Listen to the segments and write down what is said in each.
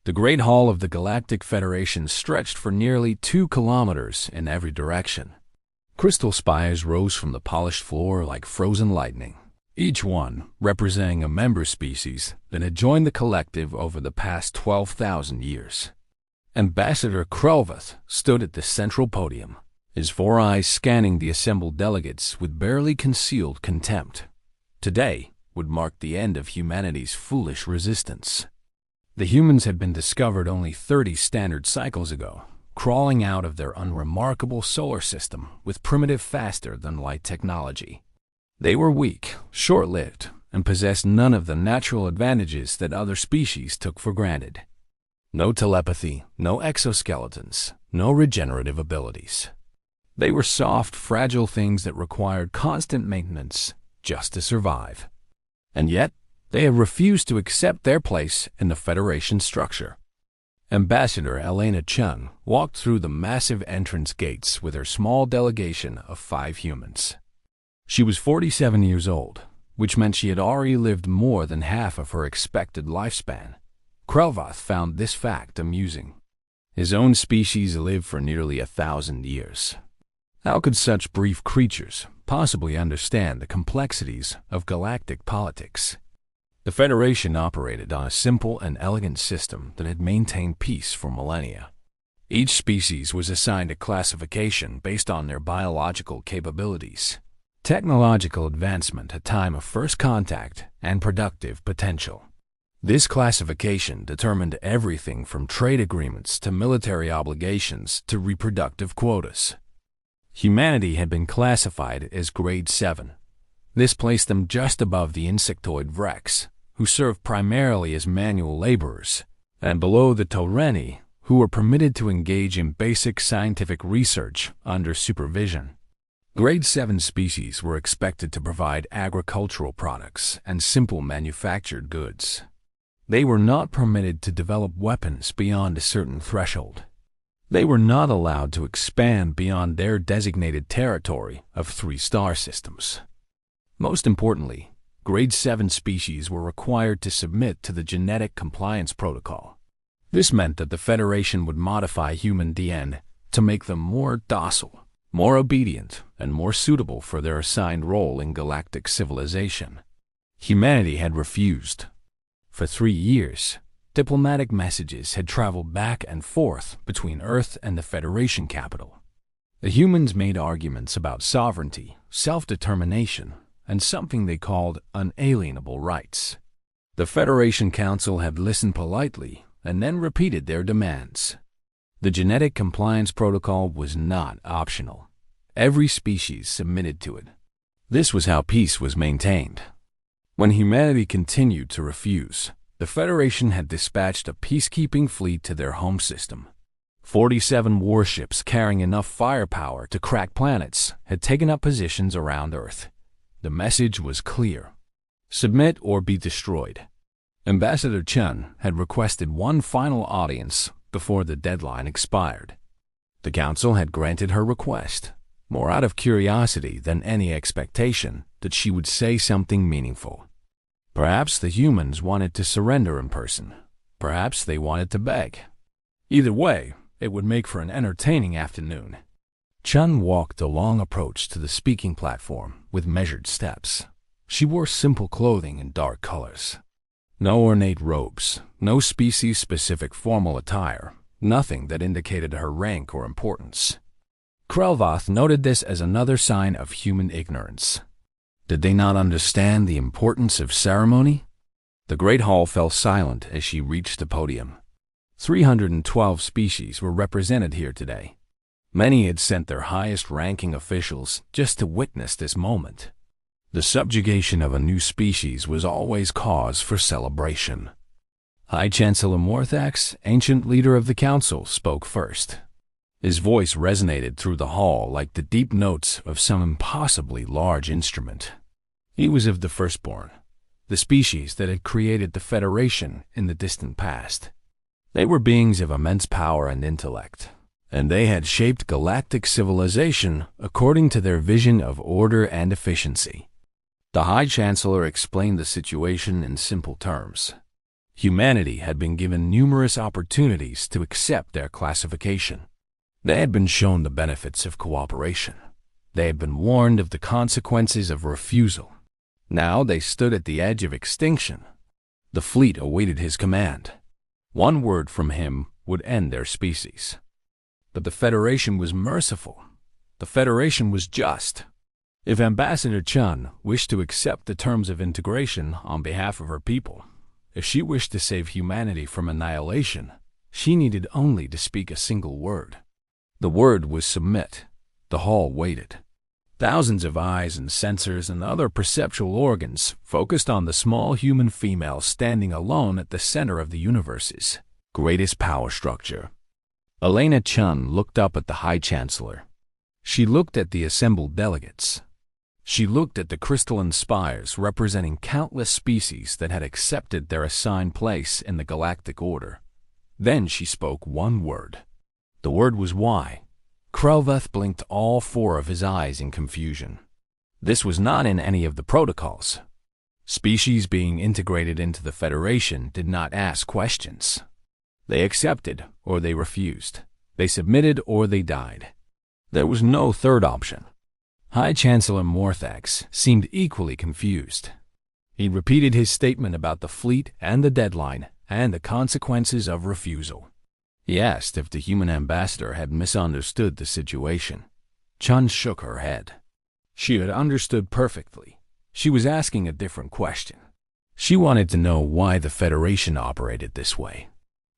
The Great Hall of the Galactic Federation stretched for nearly 2 kilometers in every direction. Crystal spires rose from the polished floor like frozen lightning, each one representing a member species that had joined the collective over the past 12,000 years. Ambassador Krelvath stood at the central podium, his 4 eyes scanning the assembled delegates with barely concealed contempt. Today would mark the end of humanity's foolish resistance. The humans had been discovered only 30 standard cycles ago, crawling out of their unremarkable solar system with primitive faster-than-light technology. They were weak, short-lived, and possessed none of the natural advantages that other species took for granted. No telepathy, no exoskeletons, no regenerative abilities. They were soft, fragile things that required constant maintenance just to survive. And yet, they have refused to accept their place in the Federation structure. Ambassador Elena Chun walked through the massive entrance gates with her small delegation of 5 humans. She was 47 years old, which meant she had already lived more than half of her expected lifespan. Krelvath found this fact amusing. His own species lived for nearly 1,000 years. How could such brief creatures possibly understand the complexities of galactic politics? The Federation operated on a simple and elegant system that had maintained peace for millennia. Each species was assigned a classification based on their biological capabilities, technological advancement at time of first contact, and productive potential. This classification determined everything from trade agreements to military obligations to reproductive quotas. Humanity had been classified as Grade 7. This placed them just above the insectoid Vrex, who served primarily as manual laborers, and below the Taureni, who were permitted to engage in basic scientific research under supervision. Grade 7 species were expected to provide agricultural products and simple manufactured goods. They were not permitted to develop weapons beyond a certain threshold. They were not allowed to expand beyond their designated territory of 3 star systems. Most importantly, Grade 7 species were required to submit to the Genetic Compliance Protocol. This meant that the Federation would modify human DNA to make them more docile, more obedient, and more suitable for their assigned role in galactic civilization. Humanity had refused. For 3 years, diplomatic messages had traveled back and forth between Earth and the Federation capital. The humans made arguments about sovereignty, self-determination, and something they called unalienable rights. The Federation Council had listened politely and then repeated their demands. The Genetic Compliance Protocol was not optional. Every species submitted to it. This was how peace was maintained. When humanity continued to refuse, the Federation had dispatched a peacekeeping fleet to their home system. 47 warships carrying enough firepower to crack planets had taken up positions around Earth. The message was clear: submit or be destroyed. Ambassador Chun had requested one final audience before the deadline expired. The Council had granted her request, more out of curiosity than any expectation that she would say something meaningful. Perhaps the humans wanted to surrender in person. Perhaps they wanted to beg. Either way, it would make for an entertaining afternoon. Chun walked a long approach to the speaking platform with measured steps. She wore simple clothing in dark colors. No ornate robes, no species-specific formal attire, nothing that indicated her rank or importance. Krelvath noted this as another sign of human ignorance. Did they not understand the importance of ceremony? The Great Hall fell silent as she reached the podium. 312 species were represented here today. Many had sent their highest-ranking officials just to witness this moment. The subjugation of a new species was always cause for celebration. High Chancellor Morthax, ancient leader of the Council, spoke first. His voice resonated through the hall like the deep notes of some impossibly large instrument. He was of the Firstborn, the species that had created the Federation in the distant past. They were beings of immense power and intellect, and they had shaped galactic civilization according to their vision of order and efficiency. The High Chancellor explained the situation in simple terms. Humanity had been given numerous opportunities to accept their classification. They had been shown the benefits of cooperation. They had been warned of the consequences of refusal. Now they stood at the edge of extinction. The fleet awaited his command. One word from him would end their species. But the Federation was merciful. The Federation was just. If Ambassador Chun wished to accept the terms of integration on behalf of her people, if she wished to save humanity from annihilation, she needed only to speak a single word. The word was submit. The hall waited. Thousands of eyes and sensors and other perceptual organs focused on the small human female standing alone at the center of the universe's greatest power structure. Elena Chun looked up at the High Chancellor. She looked at the assembled delegates. She looked at the crystalline spires representing countless species that had accepted their assigned place in the galactic order. Then she spoke one word. The word was why. Krelvath blinked all four of his eyes in confusion. This was not in any of the protocols. Species being integrated into the Federation did not ask questions. They accepted or they refused. They submitted or they died. There was no third option. High Chancellor Morthax seemed equally confused. He repeated his statement about the fleet and the deadline and the consequences of refusal. He asked if the human ambassador had misunderstood the situation. Chun shook her head. She had understood perfectly. She was asking a different question. She wanted to know why the Federation operated this way.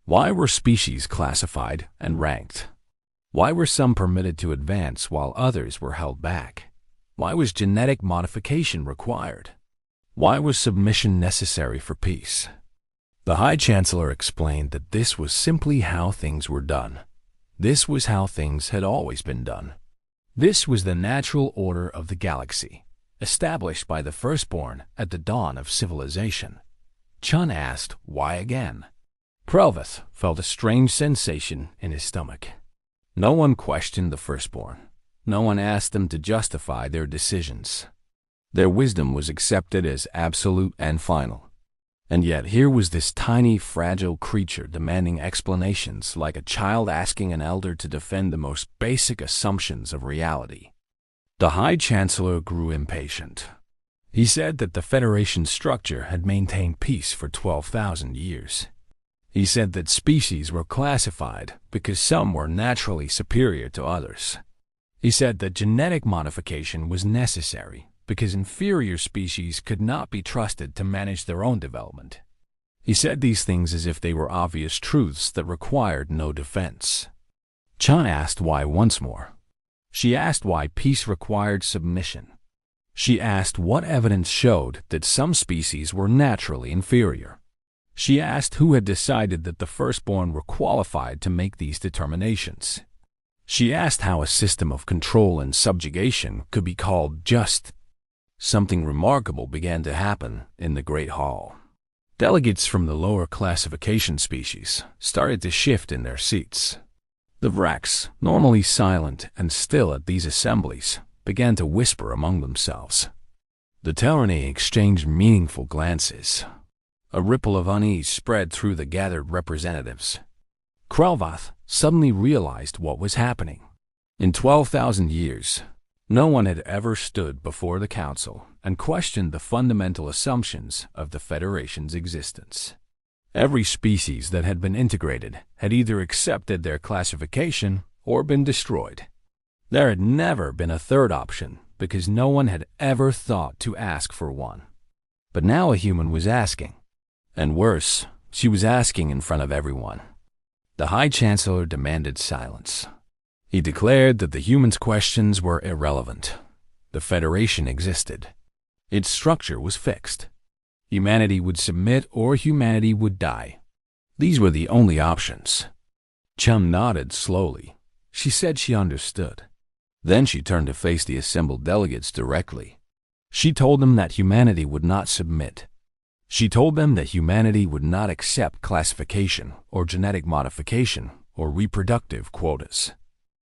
Why were species classified and ranked? Why were some permitted to advance while others were held back? Why was genetic modification required? Why was submission necessary for peace? The High Chancellor explained that this was simply how things were done. This was how things had always been done. This was the natural order of the galaxy, established by the Firstborn at the dawn of civilization. Chun asked, why again? Krelvath felt a strange sensation in his stomach. No one questioned the Firstborn. No one asked them to justify their decisions. Their wisdom was accepted as absolute and final. And yet here was this tiny, fragile creature demanding explanations like a child asking an elder to defend the most basic assumptions of reality. The High Chancellor grew impatient. He said that the Federation structure had maintained peace for 12,000 years. He said that species were classified because some were naturally superior to others. He said that genetic modification was necessary because inferior species could not be trusted to manage their own development. He said these things as if they were obvious truths that required no defense. Chun asked why once more. She asked why peace required submission. She asked what evidence showed that some species were naturally inferior. She asked who had decided that the Firstborn were qualified to make these determinations. She asked how a system of control and subjugation could be called just. Something remarkable began to happen in the Great Hall. Delegates from the lower classification species started to shift in their seats. The Vraks, normally silent and still at these assemblies, began to whisper among themselves. The Terrani exchanged meaningful glances. A ripple of unease spread through the gathered representatives. Krelvath suddenly realized what was happening. In 12,000 years, no one had ever stood before the Council and questioned the fundamental assumptions of the Federation's existence. Every species that had been integrated had either accepted their classification or been destroyed. There had never been a third option because no one had ever thought to ask for one. But now a human was asking. And worse, she was asking in front of everyone. The High Chancellor demanded silence. He declared that the humans' questions were irrelevant. The Federation existed. Its structure was fixed. Humanity would submit or humanity would die. These were the only options. Chum nodded slowly. She said she understood. Then she turned to face the assembled delegates directly. She told them that humanity would not submit. She told them that humanity would not accept classification or genetic modification or reproductive quotas.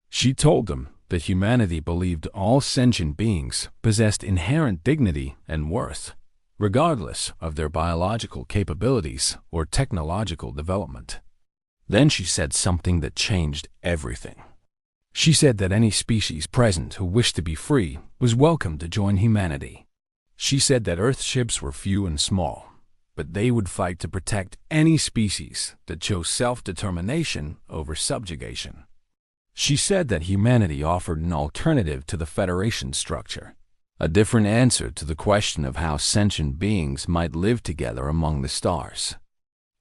She told them that humanity believed all sentient beings possessed inherent dignity and worth. regardless of their biological capabilities or technological development. Then she said something that changed everything. She said that any species present who wished to be free was welcome to join humanity. She said that Earth ships were few and small, but they would fight to protect any species that chose self-determination over subjugation. She said that humanity offered an alternative to the Federation structure, a different answer to the question of how sentient beings might live together among the stars.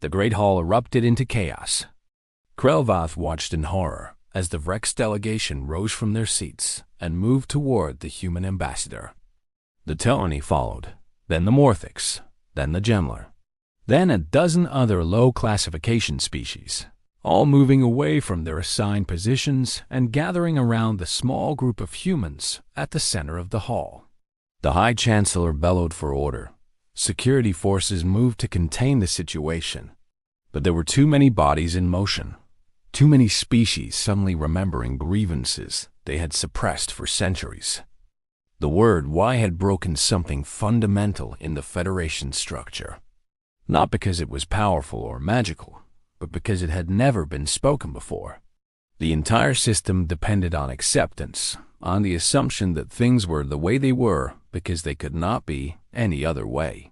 The Great Hall erupted into chaos. Krelvath watched in horror as the Vrex delegation rose from their seats and moved toward the human ambassador. The Telani followed, then the Morthics, then the Gemler, then a dozen other low-classification species, all moving away from their assigned positions and gathering around the small group of humans at the center of the hall. The High Chancellor bellowed for order. Security forces moved to contain the situation, but there were too many bodies in motion, too many species suddenly remembering grievances they had suppressed for centuries. The word Y had broken something fundamental in the Federation structure, not because it was powerful or magical, but because it had never been spoken before. The entire system depended on acceptance, on the assumption that things were the way they were because they could not be any other way.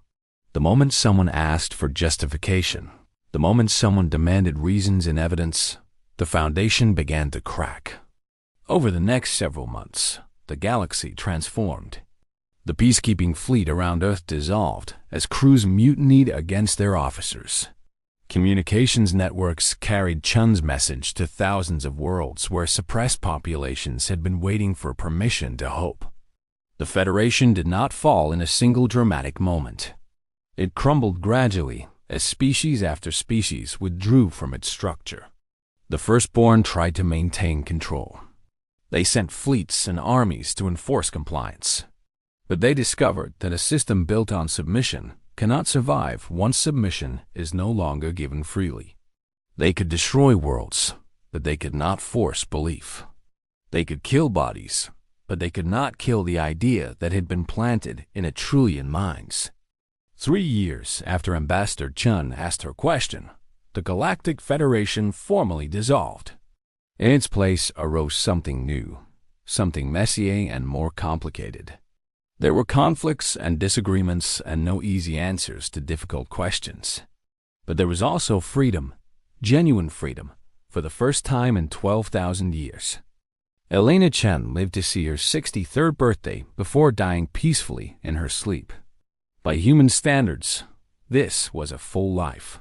The moment someone asked for justification, the moment someone demanded reasons and evidence, the foundation began to crack. Over the next several months, the galaxy transformed. The peacekeeping fleet around Earth dissolved as crews mutinied against their officers. Communications networks carried Chun's message to thousands of worlds where suppressed populations had been waiting for permission to hope. The Federation did not fall in a single dramatic moment. It crumbled gradually as species after species withdrew from its structure. The Firstborn tried to maintain control. They sent fleets and armies to enforce compliance. But they discovered that a system built on submission cannot survive once submission is no longer given freely. They could destroy worlds, but they could not force belief. They could kill bodies, but they could not kill the idea that had been planted in a trillion minds. 3 years after Ambassador Chun asked her question, the Galactic Federation formally dissolved. In its place arose something new, something messier and more complicated. There were conflicts and disagreements and no easy answers to difficult questions. But there was also freedom, genuine freedom, for the first time in 12,000 years. Elena Chen lived to see her 63rd birthday before dying peacefully in her sleep. By human standards, this was a full life.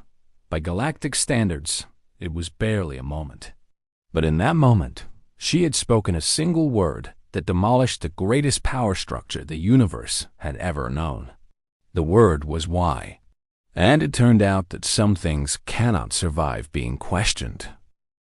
By galactic standards, it was barely a moment. But in that moment, she had spoken a single word that demolished the greatest power structure the universe had ever known. The word was why. And it turned out that some things cannot survive being questioned.